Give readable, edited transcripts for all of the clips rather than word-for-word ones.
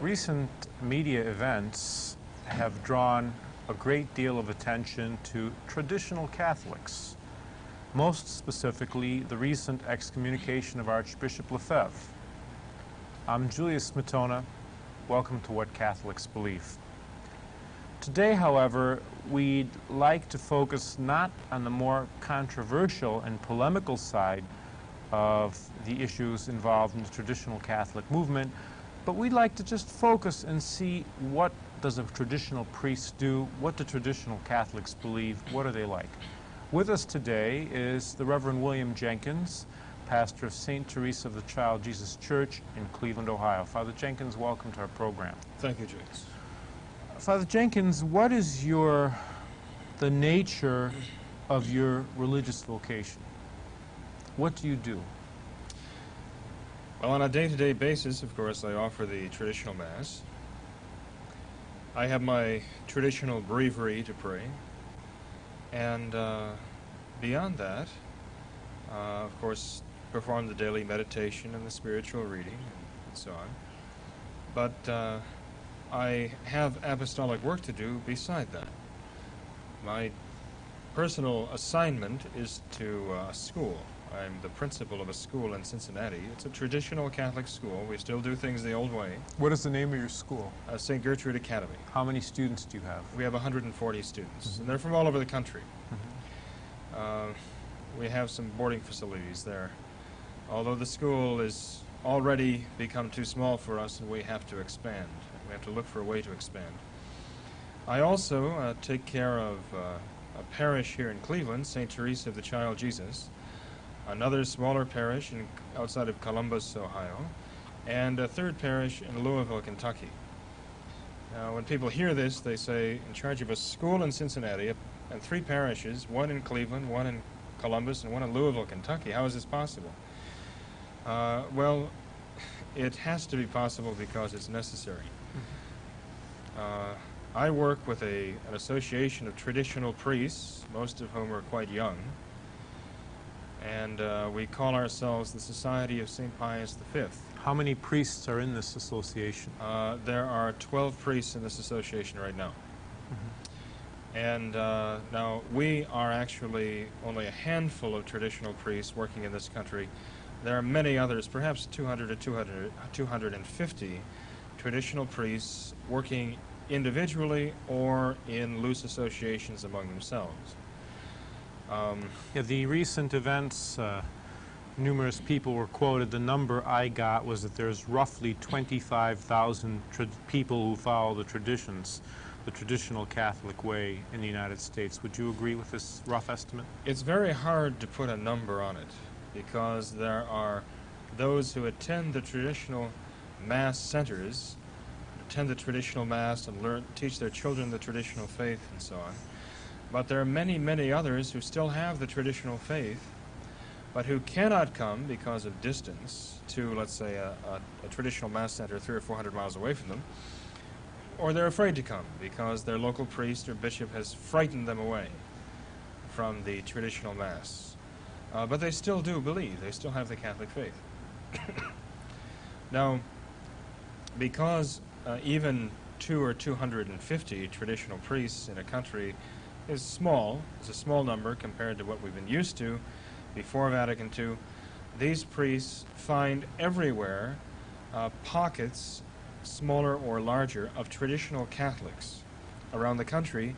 Recent media events have drawn a great deal of attention to traditional Catholics, most specifically the recent excommunication of Archbishop Lefebvre. I'm Julius Smetona. Welcome to What Catholics Believe. Today, however, we'd like to focus not on the more controversial and polemical side of the issues involved in the traditional Catholic movement, but we'd like to just focus and see what does a traditional priest do, what do traditional Catholics believe, what are they like. With us today is the Reverend William Jenkins, pastor of St. Teresa of the Child Jesus Church in Cleveland, Ohio. Father Jenkins, welcome to our program. Thank you, James. Father Jenkins, what is the nature of your religious vocation? What do you do? Well, on a day-to-day basis, of course, I offer the traditional Mass. I have my traditional breviary to pray. And beyond that, of course, perform the daily meditation and the spiritual reading and so on. But I have apostolic work to do beside that. My personal assignment is to school. I'm the principal of a school in Cincinnati. It's a traditional Catholic school. We still do things the old way. What is the name of your school? St. Gertrude Academy. How many students do you have? We have 140 students, and they're from all over the country. We have some boarding facilities there. Although the school is already become too small for us, and we have to expand. We have to look for a way to expand. I also take care of a parish here in Cleveland, St. Teresa of the Child Jesus, another smaller parish outside of Columbus, Ohio, and a third parish in Louisville, Kentucky. Now, when people hear this, they say, in charge of a school in Cincinnati and 3 parishes, one in Cleveland, one in Columbus, and one in Louisville, Kentucky. How is this possible? Well, it has to be possible because it's necessary. I work with an association of traditional priests, most of whom are quite young, and we call ourselves the Society of St. Pius V. How many priests are in this association? There are 12 priests in this association right now. And now we are actually only a handful of traditional priests working in this country. There are many others, perhaps 200 to 250 traditional priests working individually or in loose associations among themselves. The recent events, numerous people were quoted. The number I got was that there's roughly 25,000 people who follow the traditions, the traditional Catholic way in the United States. Would you agree with this rough estimate? It's very hard to put a number on it because there are those who attend the traditional Mass centers, attend the traditional Mass and teach their children the traditional faith and so on. But there are many, many others who still have the traditional faith, but who cannot come because of distance to, let's say, a traditional Mass center 300 or 400 miles away from them, or they're afraid to come because their local priest or bishop has frightened them away from the traditional Mass. But they still do believe, they still have the Catholic faith. Now, because even 200 or 250 traditional priests in a country is small, it's a small number compared to what we've been used to before Vatican II, these priests find everywhere pockets, smaller or larger, of traditional Catholics around the country,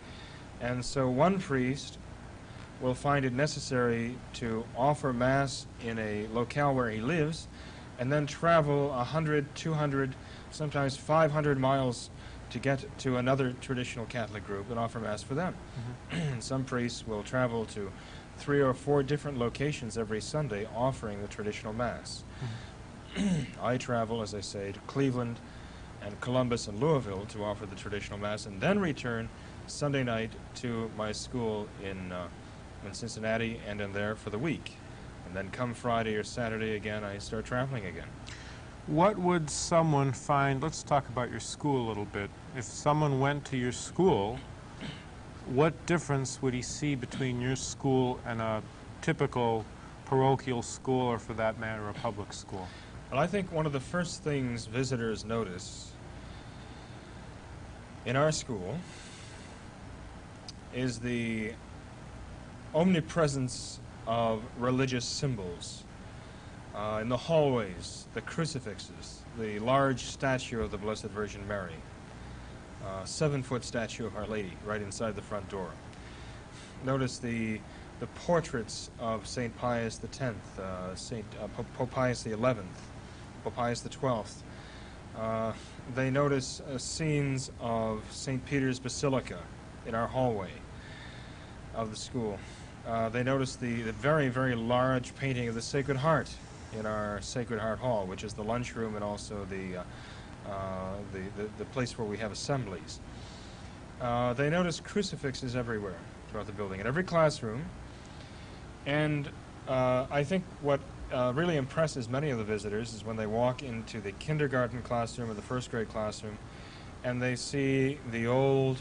and so one priest will find it necessary to offer Mass in a locale where he lives and then travel 100, 200, sometimes 500 miles to get to another traditional Catholic group and offer Mass for them. Some priests will travel to 3 or 4 different locations every Sunday offering the traditional Mass. I travel, as I say, to Cleveland and Columbus and Louisville to offer the traditional Mass, and then return Sunday night to my school in Cincinnati and in there for the week. And then come Friday or Saturday again, I start traveling again. What would someone find, let's talk about your school a little bit. If someone went to your school, what difference would he see between your school and a typical parochial school, or for that matter, a public school? Well, I think one of the first things visitors notice in our school is the omnipresence of religious symbols. In the hallways, the crucifixes, the large statue of the Blessed Virgin Mary, 7-foot statue of Our Lady right inside the front door. Notice the portraits of St. Pius X, Pope Pius XI, Pope Pius XII. They notice scenes of St. Peter's Basilica in our hallway of the school. They notice the very, very large painting of the Sacred Heart in our Sacred Heart Hall, which is the lunchroom and also the place where we have assemblies. They notice crucifixes everywhere throughout the building, in every classroom. And I think what really impresses many of the visitors is when they walk into the kindergarten classroom or the first grade classroom and they see the old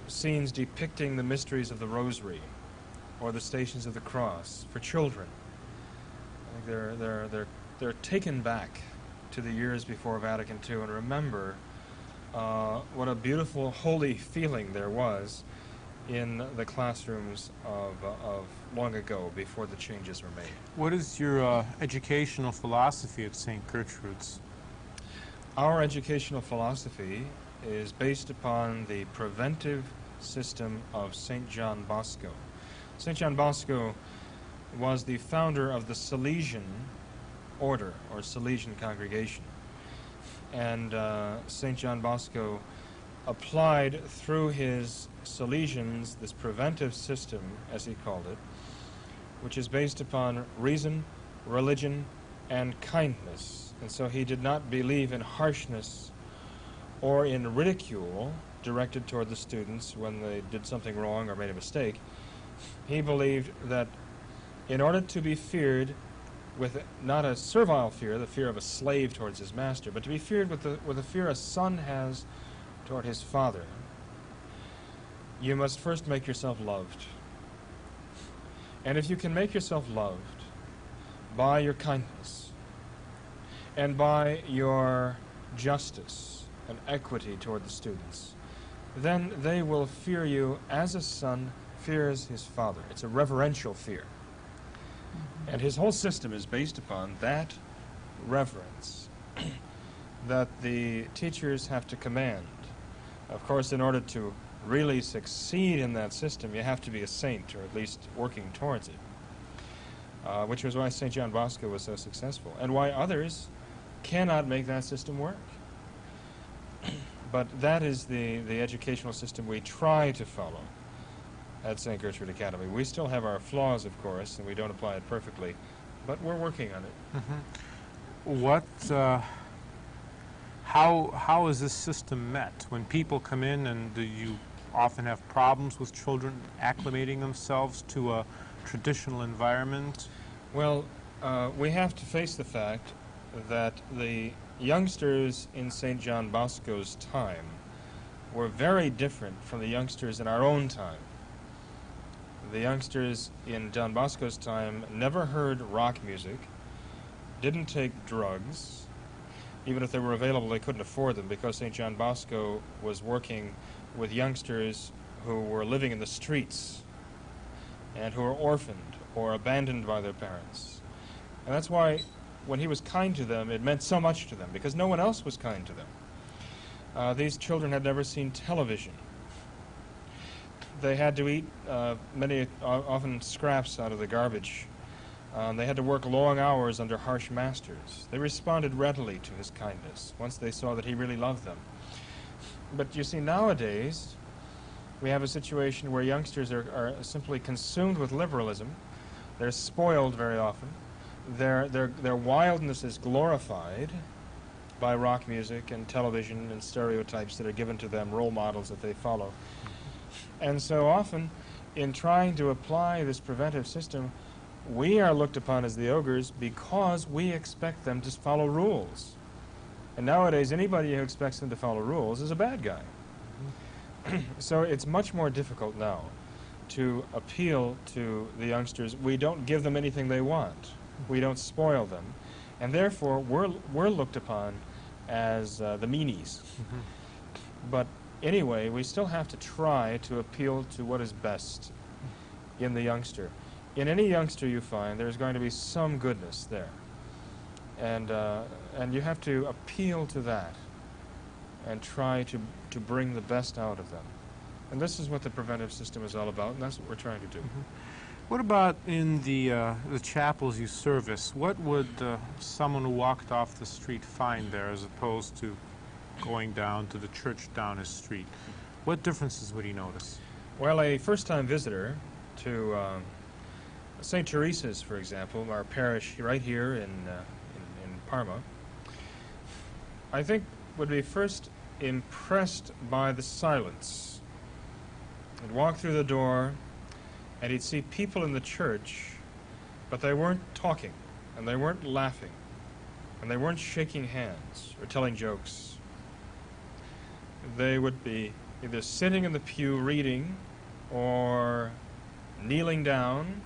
scenes depicting the mysteries of the Rosary or the Stations of the Cross for children. I think they're taken back to the years before Vatican II and remember what a beautiful, holy feeling there was in the classrooms of long ago, before the changes were made. What is your educational philosophy at St. Gertrude's? Our educational philosophy is based upon the preventive system of St. John Bosco. St. John Bosco was the founder of the Salesian order, or Salesian congregation. And St. John Bosco applied through his Salesians this preventive system, as he called it, which is based upon reason, religion, and kindness. And so he did not believe in harshness or in ridicule directed toward the students when they did something wrong or made a mistake. He believed that in order to be feared with not a servile fear, the fear of a slave towards his master, but to be feared with the fear a son has toward his father, you must first make yourself loved. And if you can make yourself loved by your kindness and by your justice and equity toward the students, then they will fear you as a son fears his father. It's a reverential fear. And his whole system is based upon that reverence that the teachers have to command. Of course, in order to really succeed in that system, you have to be a saint, or at least working towards it, which was why St. John Bosco was so successful, and why others cannot make that system work. But that is the educational system we try to follow at St. Gertrude Academy. We still have our flaws, of course, and we don't apply it perfectly, but we're working on it. Mm-hmm. How is this system met? When people come in, and do you often have problems with children acclimating themselves to a traditional environment? Well, we have to face the fact that the youngsters in St. John Bosco's time were very different from the youngsters in our own time. The youngsters in John Bosco's time never heard rock music, didn't take drugs. Even if they were available, they couldn't afford them because St. John Bosco was working with youngsters who were living in the streets and who were orphaned or abandoned by their parents. And that's why when he was kind to them, it meant so much to them, because no one else was kind to them. These children had never seen television. They had to eat often scraps out of the garbage. They had to work long hours under harsh masters. They responded readily to his kindness once they saw that he really loved them. But you see, nowadays, we have a situation where youngsters are simply consumed with liberalism. They're spoiled very often. Their wildness is glorified by rock music and television and stereotypes that are given to them, role models that they follow. And so often, in trying to apply this preventive system, we are looked upon as the ogres because we expect them to follow rules. And nowadays, anybody who expects them to follow rules is a bad guy. So it's much more difficult now to appeal to the youngsters. We don't give them anything they want. We don't spoil them. And therefore, we're looked upon as the meanies. But anyway, we still have to try to appeal to what is best in the youngster. In any youngster you find, there's going to be some goodness there. And you have to appeal to that and try to bring the best out of them. And this is what the preventive system is all about, and that's what we're trying to do. What about in the chapels you service? What would someone who walked off the street find there as opposed to going down to the church down his street? What differences would he notice? Well, a first-time visitor to St. Teresa's, for example, our parish right here in Parma, I think would be first impressed by the silence. He'd walk through the door and he'd see people in the church, but they weren't talking, and they weren't laughing, and they weren't shaking hands or telling jokes. They would be either sitting in the pew reading or kneeling down,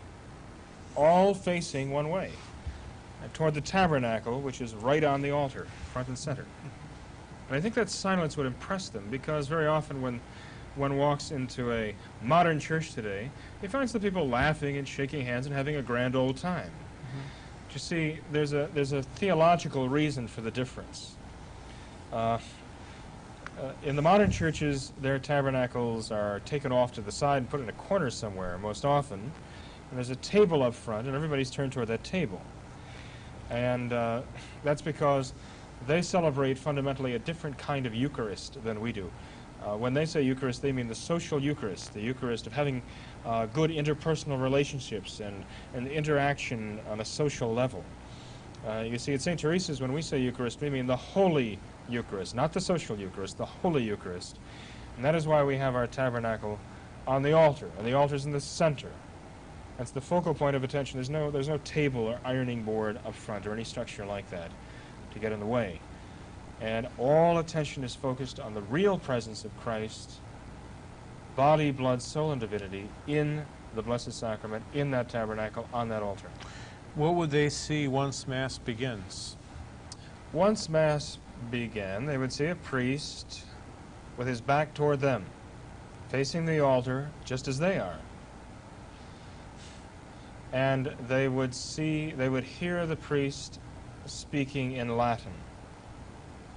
all facing one way, toward the tabernacle, which is right on the altar, front and center. And I think that silence would impress them, because very often when one walks into a modern church today, he finds the people laughing and shaking hands and having a grand old time. But you see, there's a theological reason for the difference. In the modern churches, their tabernacles are taken off to the side and put in a corner somewhere most often, and there's a table up front, and everybody's turned toward that table. And that's because they celebrate fundamentally a different kind of Eucharist than we do. When they say Eucharist, they mean the social Eucharist, the Eucharist of having good interpersonal relationships and interaction on a social level. You see, at St. Teresa's, when we say Eucharist, we mean the Holy Eucharist, not the social Eucharist, the Holy Eucharist. And that is why we have our tabernacle on the altar, and the altar's in the center. That's the focal point of attention. There's no table or ironing board up front or any structure like that to get in the way. And all attention is focused on the real presence of Christ, body, blood, soul, and divinity in the Blessed Sacrament, in that tabernacle, on that altar. What would they see once Mass begins? Once Mass began, they would see a priest with his back toward them, facing the altar just as they are. And they would hear the priest speaking in Latin.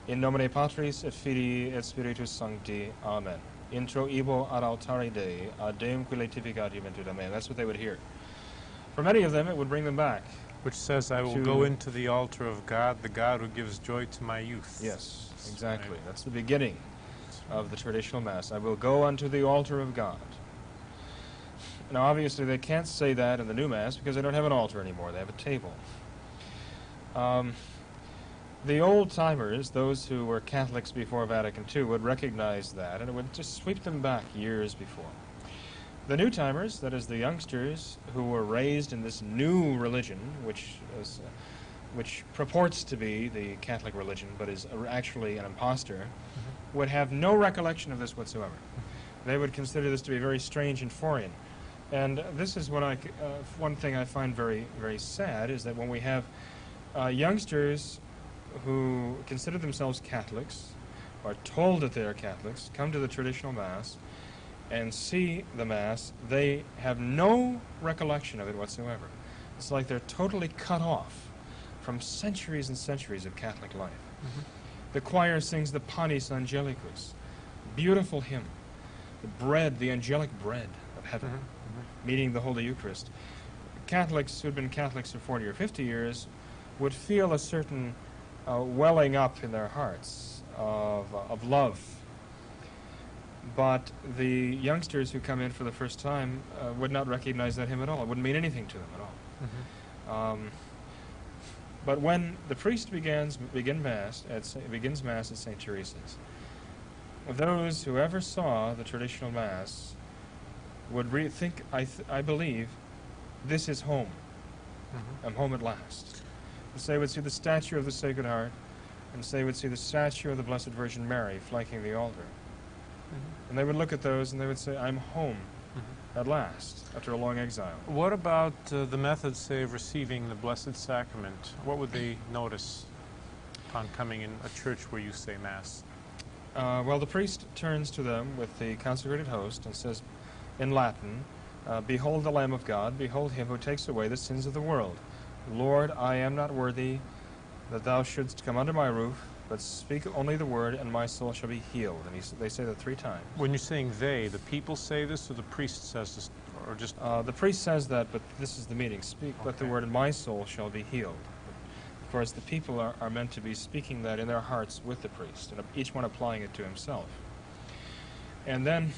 In nomine Patris et Filii et Spiritus Sancti, Amen. Intro ibo ad altare Dei, ad Deum qui laetificat juventud, Amen. That's what they would hear. For many of them, it would bring them back. Which says, I will go into the altar of God, the God who gives joy to my youth. Yes, exactly. That's the beginning of the traditional Mass. I will go unto the altar of God. Now, obviously, they can't say that in the new Mass because they don't have an altar anymore. They have a table. The old-timers, those who were Catholics before Vatican II, would recognize that, and it would just sweep them back years before. The new-timers, that is the youngsters who were raised in this new religion, which purports to be the Catholic religion, but is actually an impostor, would have no recollection of this whatsoever. They would consider this to be very strange and foreign. And this is what one thing I find very, very sad, is that when we have youngsters who consider themselves Catholics, are told that they are Catholics, come to the traditional Mass, and see the Mass, they have no recollection of it whatsoever. It's like they're totally cut off from centuries and centuries of Catholic life. The choir sings the Panis Angelicus, beautiful hymn, the bread, the angelic bread of heaven, meeting the Holy Eucharist. Catholics who'd been Catholics for 40 or 50 years would feel a certain welling up in their hearts of love. But the youngsters who come in for the first time would not recognize that hymn at all. It wouldn't mean anything to them at all. But when the priest begins Mass at St. Teresa's, those who ever saw the traditional Mass would think, I believe, this is home. I'm home at last. And so they would see the statue of the Sacred Heart, and so they would see the statue of the Blessed Virgin Mary flanking the altar. And they would look at those and they would say, I'm home at last, after a long exile. What about the method, say, of receiving the Blessed Sacrament? What would they notice upon coming in a church where you say Mass? Well, the priest turns to them with the consecrated host and says in Latin, "Behold the Lamb of God, behold him who takes away the sins of the world. Lord, I am not worthy that thou shouldst come under my roof, but speak only the word, and my soul shall be healed." And they say that 3 times. When you're saying they, the people say this, or the priest says this, or just... The priest says that, but this is the meaning. Speak but the Okay. word, and my soul shall be healed. Of course, the people are meant to be speaking that in their hearts with the priest, and each one applying it to himself. And then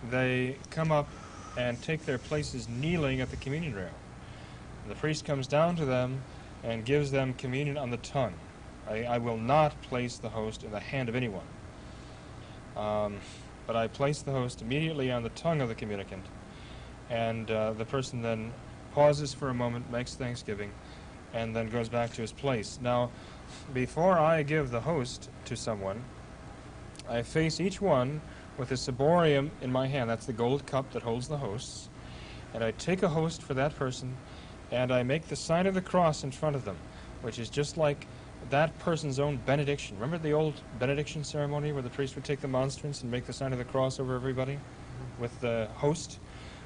they come up and take their places kneeling at the communion rail. The priest comes down to them and gives them communion on the tongue. I will not place the host in the hand of anyone, but I place the host immediately on the tongue of the communicant, and the person then pauses for a moment, makes thanksgiving, and then goes back to his place. Now, before I give the host to someone, I face each one with a ciborium in my hand. That's the gold cup that holds the hosts. And I take a host for that person, and I make the sign of the cross in front of them, which is just like that person's own benediction. Remember the old benediction ceremony where the priest would take the monstrance and make the sign of the cross over everybody with the host?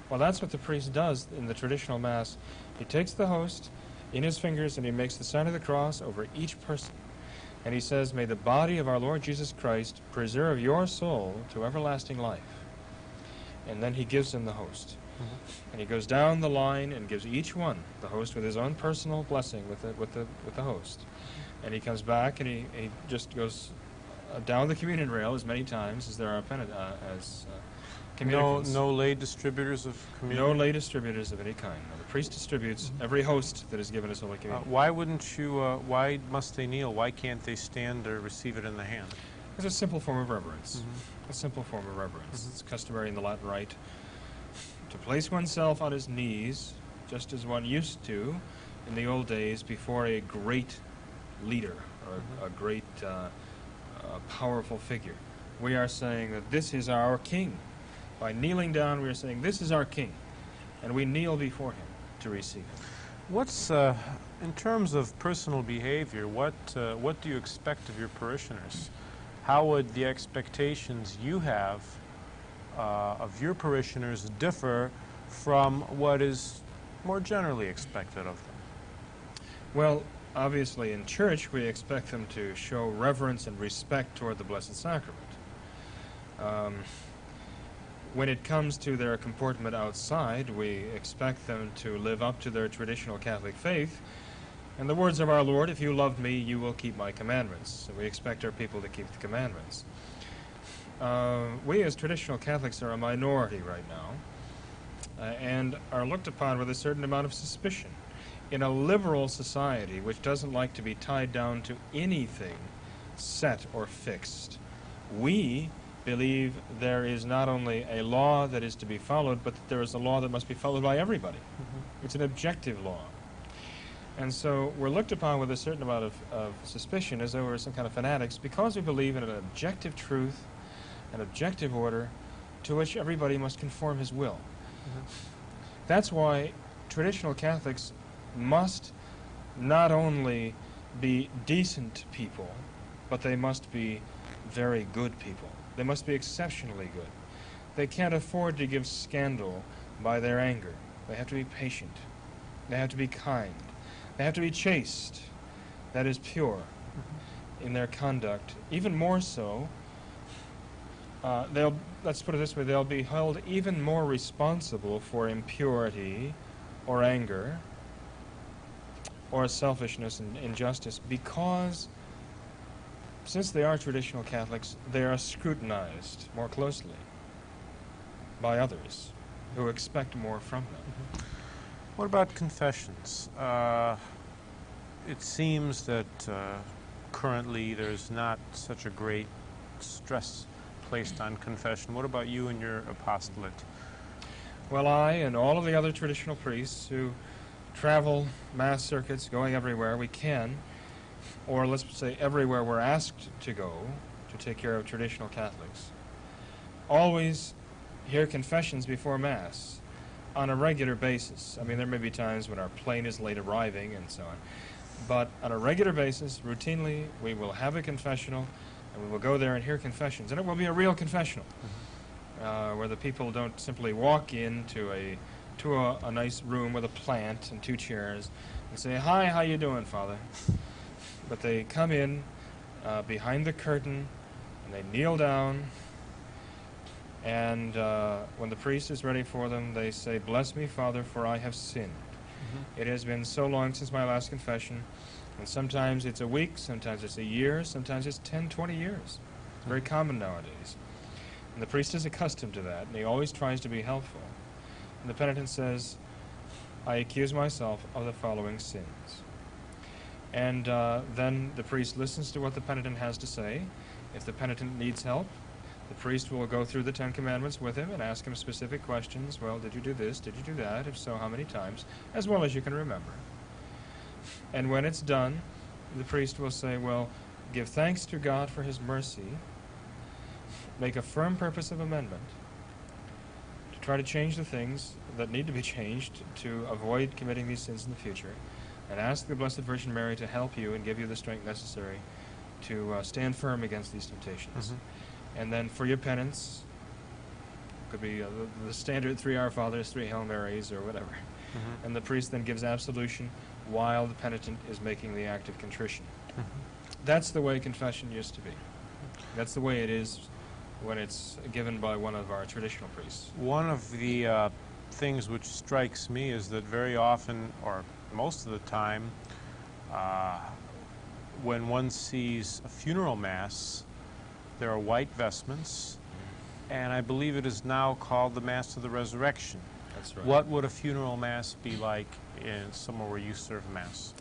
Well, that's what the priest does in the traditional Mass. He takes the host in his fingers and he makes the sign of the cross over each person. And he says, "May the body of our Lord Jesus Christ preserve your soul to everlasting life." And then he gives them the host. And he goes down the line and gives each one the host with his own personal blessing with the host. And he comes back and he just goes down the communion rail as many times as there are communicants. No lay distributors of communion? No lay distributors of any kind. No, the priest distributes every host that is given as Holy Communion. Why must they kneel? Why can't they stand or receive it in the hand? It's a simple form of reverence. A simple form of reverence. It's customary in the Latin Rite to place oneself on his knees, just as one used to in the old days before a great leader or a great powerful figure. We are saying that this is our king. By kneeling down, we are saying this is our king, and we kneel before him to receive him. What's in terms of personal behavior? What do you expect of your parishioners? How would the expectations you have of your parishioners differ from what is more generally expected of them? Well, obviously in church we expect them to show reverence and respect toward the Blessed Sacrament. When it comes to their comportment outside, we expect them to live up to their traditional Catholic faith. And the words of our Lord, "If you love me, you will keep my commandments." So we expect our people to keep the commandments. We as traditional Catholics are a minority right now and are looked upon with a certain amount of suspicion. In a liberal society which doesn't like to be tied down to anything set or fixed, we believe there is not only a law that is to be followed, but that there is a law that must be followed by everybody. It's an objective law. And so we're looked upon with a certain amount of suspicion as though we're some kind of fanatics because we believe in an objective truth, an objective order to which everybody must conform his will. That's why traditional Catholics must not only be decent people, but they must be very good people. They must be exceptionally good. They can't afford to give scandal by their anger. They have to be patient. They have to be kind. They have to be chaste, that is pure, in their conduct. Even more so, let's put it this way, they'll be held even more responsible for impurity or anger or selfishness and injustice because since they are traditional Catholics, they are scrutinized more closely by others who expect more from them. What about confessions? It seems that currently there's not such a great stress placed on confession. What about you and your apostolate? Well, I and all of the other traditional priests who travel Mass circuits, going everywhere we can, or let's say everywhere we're asked to go to take care of traditional Catholics, always hear confessions before Mass on a regular basis. I mean, there may be times when our plane is late arriving and so on, but on a regular basis, routinely, we will have a confessional And we will go there and hear confessions. And it will be a real confessional, where the people don't simply walk into a nice room with a plant and 2 chairs and say, "Hi, how you doing, Father?" But they come in behind the curtain, and they kneel down, and when the priest is ready for them, they say, "Bless me, Father, for I have sinned. It has been so long since my last confession," and sometimes it's a week, sometimes it's a year, sometimes it's 10, 20 years. It's very common nowadays. And the priest is accustomed to that, and he always tries to be helpful. And the penitent says, "I accuse myself of the following sins." And then the priest listens to what the penitent has to say. If the penitent needs help, the priest will go through the 10 Commandments with him and ask him specific questions. Well, did you do this? Did you do that? If so, how many times? As well as you can remember. And when it's done, the priest will say, well, give thanks to God for his mercy, make a firm purpose of amendment, to try to change the things that need to be changed to avoid committing these sins in the future, and ask the Blessed Virgin Mary to help you and give you the strength necessary to stand firm against these temptations. And then for your penance, could be the standard 3 Our Fathers, 3 Hail Marys, or whatever. And the priest then gives absolution while the penitent is making the act of contrition. That's the way confession used to be. That's the way it is when it's given by one of our traditional priests. One of the things which strikes me is that very often, or most of the time, when one sees a funeral mass, there are white vestments, and I believe it is now called the Mass of the Resurrection. That's right. What would a funeral mass be like in somewhere where you serve Mass?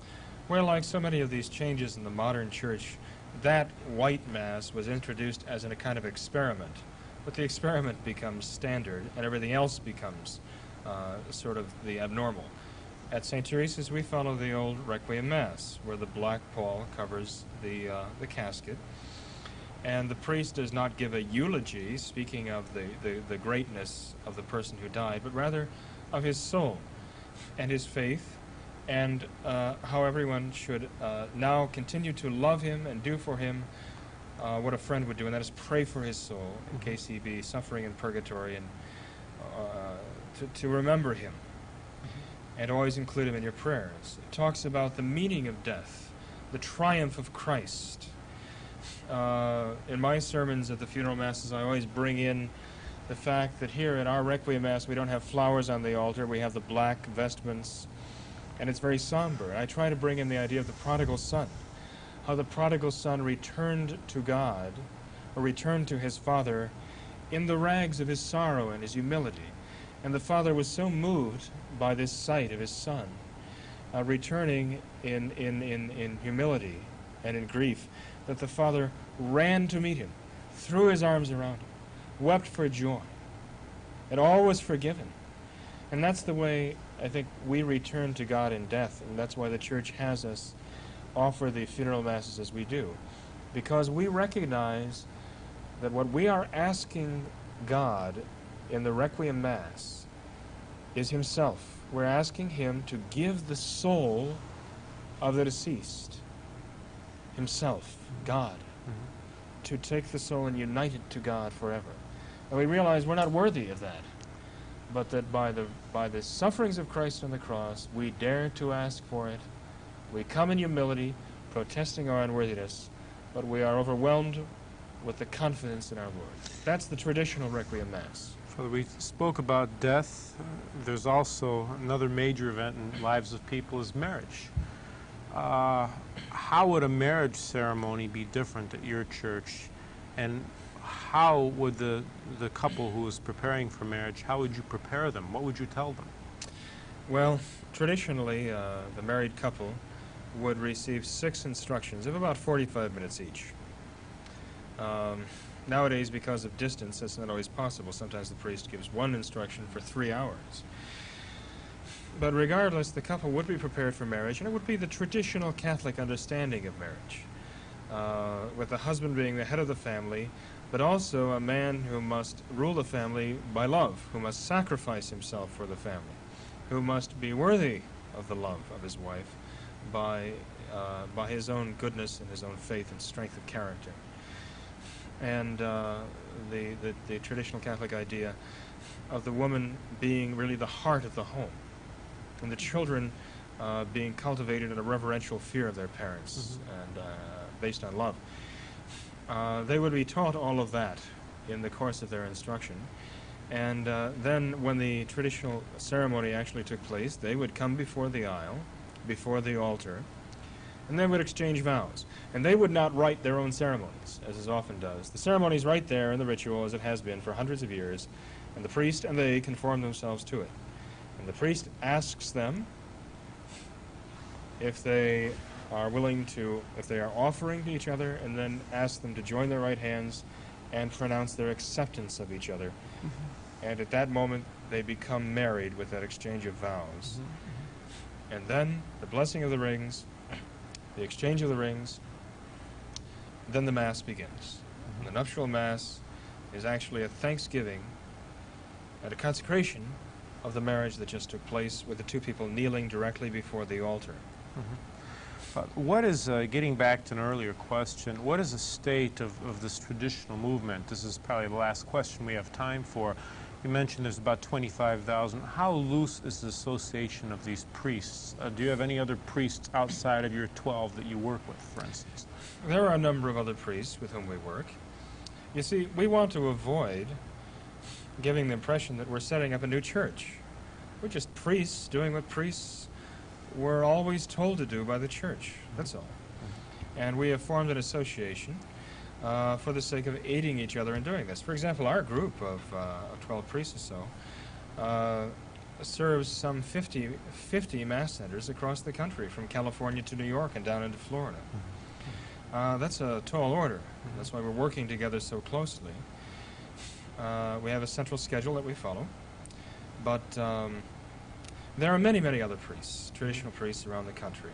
Well, like so many of these changes in the modern church, that white Mass was introduced as in a kind of experiment. But the experiment becomes standard, and everything else becomes sort of the abnormal. At St. Teresa's, we follow the old Requiem Mass, where the black pall covers the casket. And the priest does not give a eulogy, speaking of the greatness of the person who died, but rather of his soul and his faith, and how everyone should now continue to love him and do for him what a friend would do, and that is pray for his soul in case he be suffering in purgatory, and to remember him and always include him in your prayers. It talks about the meaning of death, the triumph of Christ. In my sermons at the funeral masses, I always bring in the fact that here at our Requiem Mass, we don't have flowers on the altar, we have the black vestments, and it's very somber. I try to bring in the idea of the prodigal son, how the prodigal son returned to God, or returned to his father, in the rags of his sorrow and his humility. And the father was so moved by this sight of his son, returning in humility and in grief, that the father ran to meet him, threw his arms around him, wept for joy, and all was forgiven. And that's the way I think we return to God in death, and that's why the Church has us offer the funeral masses as we do, because we recognize that what we are asking God in the Requiem Mass is himself. We're asking him to give the soul of the deceased, himself, God, to take the soul and unite it to God forever. And we realize we're not worthy of that, but that by the sufferings of Christ on the cross, we dare to ask for it. We come in humility, protesting our unworthiness, but we are overwhelmed with the confidence in our Lord. That's the traditional Requiem Mass. Father, we spoke about death. There's also another major event in lives of people is marriage. How would a marriage ceremony be different at your church? And how would the couple who is preparing for marriage, how would you prepare them? What would you tell them? Well, traditionally, the married couple would receive 6 instructions of about 45 minutes each. Nowadays, because of distance, that's not always possible. Sometimes the priest gives 1 instruction for 3 hours. But regardless, the couple would be prepared for marriage, and it would be the traditional Catholic understanding of marriage, with the husband being the head of the family, but also a man who must rule the family by love, who must sacrifice himself for the family, who must be worthy of the love of his wife by his own goodness and his own faith and strength of character. and the traditional Catholic idea of the woman being really the heart of the home, and the children being cultivated in a reverential fear of their parents and based on love. They would be taught all of that in the course of their instruction. And then when the traditional ceremony actually took place, they would come before the aisle, before the altar, and they would exchange vows. And they would not write their own ceremonies, as is often does. The ceremony's right there in the ritual, as it has been for hundreds of years, and the priest and they conform themselves to it. And the priest asks them if they are willing to, if they are offering to each other, and then asks them to join their right hands and pronounce their acceptance of each other. And at that moment, they become married with that exchange of vows. And then the blessing of the rings, the exchange of the rings, then the Mass begins. And the nuptial Mass is actually a thanksgiving and a consecration of the marriage that just took place, with the two people kneeling directly before the altar. What is, getting back to an earlier question, what is the state of this traditional movement? This is probably the last question we have time for. You mentioned there's about 25,000. How loose is the association of these priests? Do you have any other priests outside of your 12 that you work with, for instance? There are a number of other priests with whom we work. You see, we want to avoid giving the impression that we're setting up a new church. We're just priests doing what priests were always told to do by the church. That's all. And we have formed an association for the sake of aiding each other in doing this. For example, our group of 12 priests or so serves some 50 Mass centers across the country, from California to New York and down into Florida. That's a tall order. That's why we're working together so closely. We have a central schedule that we follow, but there are many, many other priests, traditional priests around the country,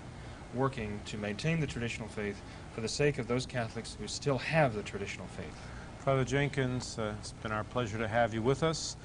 working to maintain the traditional faith for the sake of those Catholics who still have the traditional faith. Father Jenkins, it's been our pleasure to have you with us.